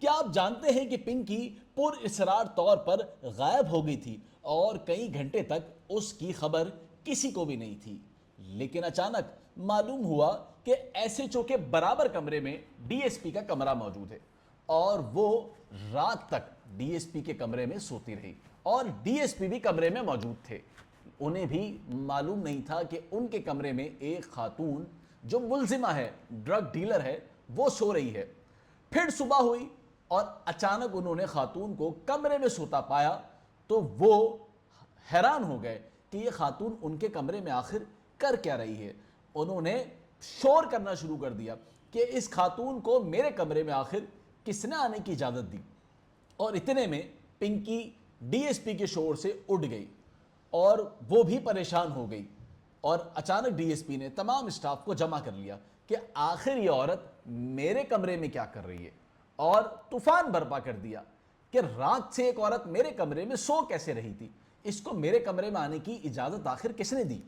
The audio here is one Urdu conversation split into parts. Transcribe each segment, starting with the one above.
کیا آپ جانتے ہیں کہ پنکی پر اصرار طور پر غائب ہو گئی تھی اور کئی گھنٹے تک اس کی خبر کسی کو بھی نہیں تھی؟ لیکن اچانک معلوم ہوا کہ ایس ایچ او کے برابر کمرے میں ڈی ایس پی کا کمرہ موجود ہے، اور وہ رات تک ڈی ایس پی کے کمرے میں سوتی رہی، اور ڈی ایس پی بھی کمرے میں موجود تھے۔ انہیں بھی معلوم نہیں تھا کہ ان کے کمرے میں ایک خاتون جو ملزمہ ہے، ڈرگ ڈیلر ہے، وہ سو رہی ہے۔ پھر صبح ہوئی اور اچانک انہوں نے خاتون کو کمرے میں سوتا پایا تو وہ حیران ہو گئے کہ یہ خاتون ان کے کمرے میں آخر کر کیا رہی ہے۔ انہوں نے شور کرنا شروع کر دیا کہ اس خاتون کو میرے کمرے میں آخر کس نے آنے کی اجازت دی، اور اتنے میں پنکی ڈی ایس پی کے شور سے اٹھ گئی اور وہ بھی پریشان ہو گئی، اور اچانک ڈی ایس پی نے تمام اسٹاف کو جمع کر لیا کہ آخر یہ عورت میرے کمرے میں کیا کر رہی ہے، اور طوفان برپا کر دیا کہ رات سے ایک عورت میرے کمرے میں سو کیسے رہی تھی، اس کو میرے کمرے میں آنے کی اجازت آخر کس نے دی۔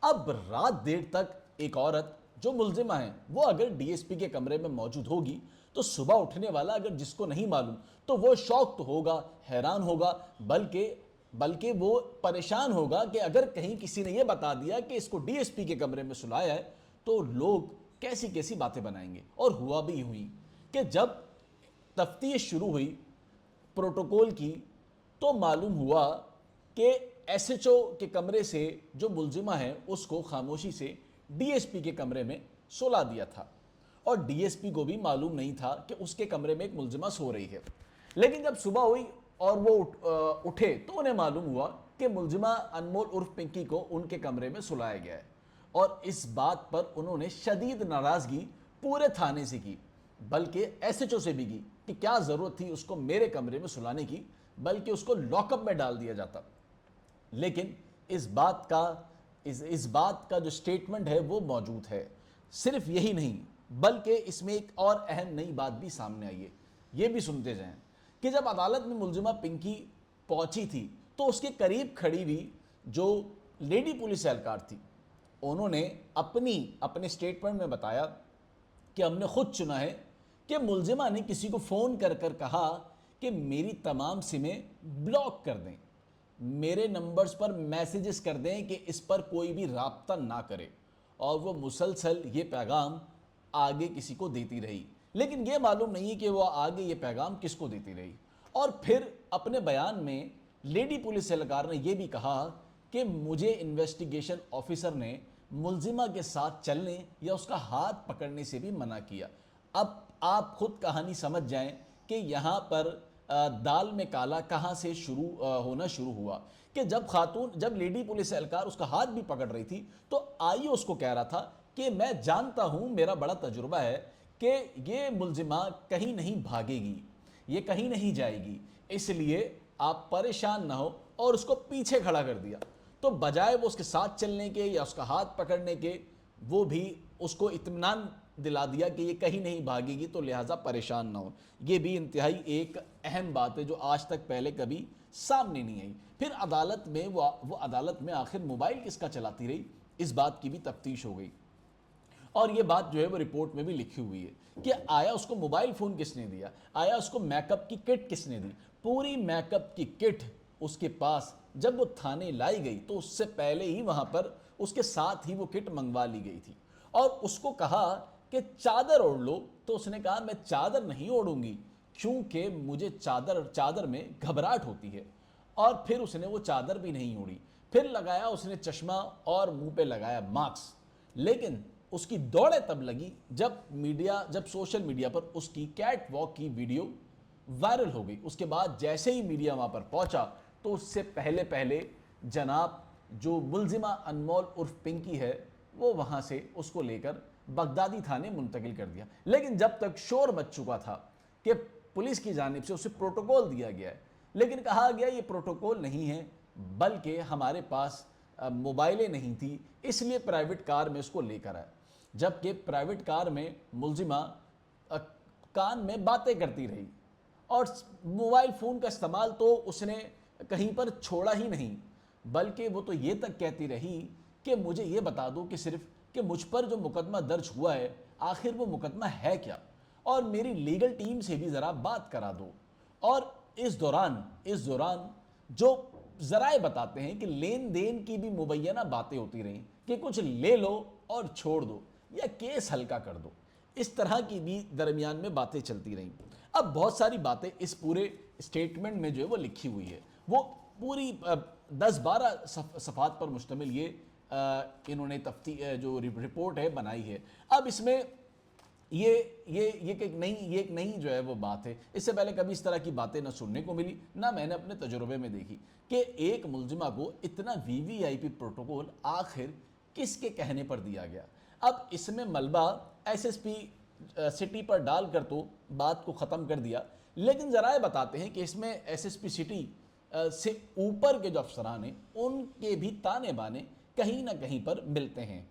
اب رات دیر تک ایک عورت جو ملزمہ ہے وہ اگر ڈی ایس پی کے کمرے میں موجود ہوگی تو صبح اٹھنے والا اگر جس کو نہیں معلوم تو وہ شوق تو ہوگا، حیران ہوگا، بلکہ وہ پریشان ہوگا کہ اگر کہیں کسی نے یہ بتا دیا کہ اس کو ڈی ایس پی کے کمرے میں سلایا ہے تو لوگ کیسی کیسی باتیں بنائیں گے۔ اور ہوا بھی ہوئی کہ جب تفتیش شروع ہوئی پروٹوکول کی تو معلوم ہوا کہ ایس ایچ او کے کمرے سے جو ملزمہ ہے اس کو خاموشی سے ڈی ایس پی کے کمرے میں سلا دیا تھا، اور ڈی ایس پی کو بھی معلوم نہیں تھا کہ اس کے کمرے میں ایک ملزمہ سو رہی ہے۔ لیکن جب صبح ہوئی اور وہ اٹھے تو انہیں معلوم ہوا کہ ملزمہ انمول عرف پنکی کو ان کے کمرے میں سلایا گیا ہے، اور اس بات پر انہوں نے شدید ناراضگی پورے تھانے سے کی، بلکہ ایس ایچ او سے بھی کی کہ کیا ضرورت تھی اس کو میرے کمرے میں سلانے کی، بلکہ اس کو لاک اپ میں ڈال دیا جاتا۔ لیکن اس بات کا جو سٹیٹمنٹ ہے وہ موجود ہے۔ صرف یہی نہیں بلکہ اس میں ایک اور اہم نئی بات بھی سامنے آئی ہے، یہ بھی سنتے جائیں کہ جب عدالت میں ملزمہ پنکی پہنچی تھی تو اس کے قریب کھڑی ہوئی جو لیڈی پولیس اہلکار تھی، انہوں نے اپنے سٹیٹمنٹ میں بتایا کہ ہم نے خود چنا ہے کہ ملزمہ نے کسی کو فون کر کہا کہ میری تمام سمیں بلاک کر دیں، میرے نمبرز پر میسیجز کر دیں کہ اس پر کوئی بھی رابطہ نہ کرے، اور وہ مسلسل یہ پیغام آگے کسی کو دیتی رہی، لیکن یہ معلوم نہیں کہ وہ آگے یہ پیغام کس کو دیتی رہی۔ اور پھر اپنے بیان میں لیڈی پولیس اہلکار نے یہ بھی کہا کہ مجھے انویسٹیگیشن آفیسر نے ملزمہ کے ساتھ چلنے یا اس کا ہاتھ پکڑنے سے بھی منع کیا۔ اب آپ خود کہانی سمجھ جائیں کہ یہاں پر دال میں کالا کہاں سے ہونا شروع ہوا کہ جب لیڈی پولیس اہلکار اس کا ہاتھ بھی پکڑ رہی تھی تو آئیے اس کو کہہ رہا تھا کہ میں جانتا ہوں، میرا بڑا تجربہ ہے کہ یہ ملزمہ کہیں نہیں بھاگے گی، یہ کہیں نہیں جائے گی، اس لیے آپ پریشان نہ ہو، اور اس کو پیچھے کھڑا کر دیا۔ تو بجائے وہ اس کے ساتھ چلنے کے یا اس کا ہاتھ پکڑنے کے، وہ بھی اس کو اطمینان دلا دیا کہ یہ کہیں نہیں بھاگے گی تو لہٰذا پریشان نہ ہو۔ یہ بھی انتہائی ایک اہم بات ہے جو آج تک پہلے کبھی سامنے نہیں آئی۔ پھر عدالت میں وہ عدالت میں آخر موبائل کس کا چلاتی رہی، اس بات کی بھی تفتیش ہو گئی، اور یہ بات جو ہے وہ رپورٹ میں بھی لکھی ہوئی ہے کہ آیا اس کو موبائل فون کس نے دیا، آیا اس کو میک اپ کی کٹ کس نے دی۔ پوری میک اپ کی کٹ اس کے پاس جب وہ تھانے لائی گئی تو اس سے پہلے ہی وہاں پر اس کے ساتھ ہی وہ کٹ منگوا لی گئی تھی، اور اس کو کہا کہ چادر اوڑھ لو، تو اس نے کہا میں چادر نہیں اوڑھوں گی کیونکہ مجھے چادر میں گھبراہٹ ہوتی ہے، اور پھر اس نے وہ چادر بھی نہیں اوڑھی۔ پھر لگایا اس نے چشمہ اور منہ پہ لگایا ماسک، لیکن اس کی دوڑیں تب لگی جب سوشل میڈیا پر اس کی کیٹ واک کی ویڈیو وائرل ہو گئی۔ اس کے بعد جیسے ہی میڈیا وہاں پر پہنچا تو اس سے پہلے جناب جو ملزمہ انمول عرف پنکی ہے وہ وہاں سے اس کو لے کر بغدادی تھانے منتقل کر دیا۔ لیکن جب تک شور مچ چکا تھا کہ پولیس کی جانب سے اسے پروٹوکول دیا گیا ہے، لیکن کہا گیا یہ پروٹوکول نہیں ہے بلکہ ہمارے پاس موبائلیں نہیں تھی، اس لیے پرائیویٹ کار میں اس کو لے کر آئے، جبکہ پرائیویٹ کار میں ملزمہ کان میں باتیں کرتی رہی، اور موبائل فون کا استعمال تو اس نے کہیں پر چھوڑا ہی نہیں، بلکہ وہ تو یہ تک کہتی رہی کہ مجھے یہ بتا دو کہ صرف کہ مجھ پر جو مقدمہ درج ہوا ہے آخر وہ مقدمہ ہے کیا۔ اور میری لیگل ٹیم سے بھی ذرا بات کرا دو۔ اور اس دوران جو ذرائع بتاتے ہیں کہ لین دین کی بھی مبینہ باتیں ہوتی رہیں کہ کچھ لے لو اور چھوڑ دو یا کیس ہلکا کر دو، اس طرح کی بھی درمیان میں باتیں چلتی رہیں۔ اب بہت ساری باتیں اس پورے اسٹیٹمنٹ میں جو ہے وہ لکھی ہوئی ہے، وہ پوری 10-12 صفحات پر مشتمل یہ انہوں نے جو رپورٹ ہے بنائی ہے۔ اب اس میں یہ ایک نئی جو ہے وہ بات ہے، اس سے پہلے کبھی اس طرح کی باتیں نہ سننے کو ملی، نہ میں نے اپنے تجربے میں دیکھی کہ ایک ملزمہ کو اتنا وی وی آئی پی پروٹوکول آخر کس کے کہنے پر دیا گیا۔ اب اس میں ملبہ ایس ایس پی سٹی پر ڈال کر تو بات کو ختم کر دیا، لیکن ذرائع بتاتے ہیں کہ اس میں ایس ایس پی سٹی سے اوپر کے جو افسران ہیں ان کے بھی تانے بانے کہیں نہ کہیں پر ملتے ہیں۔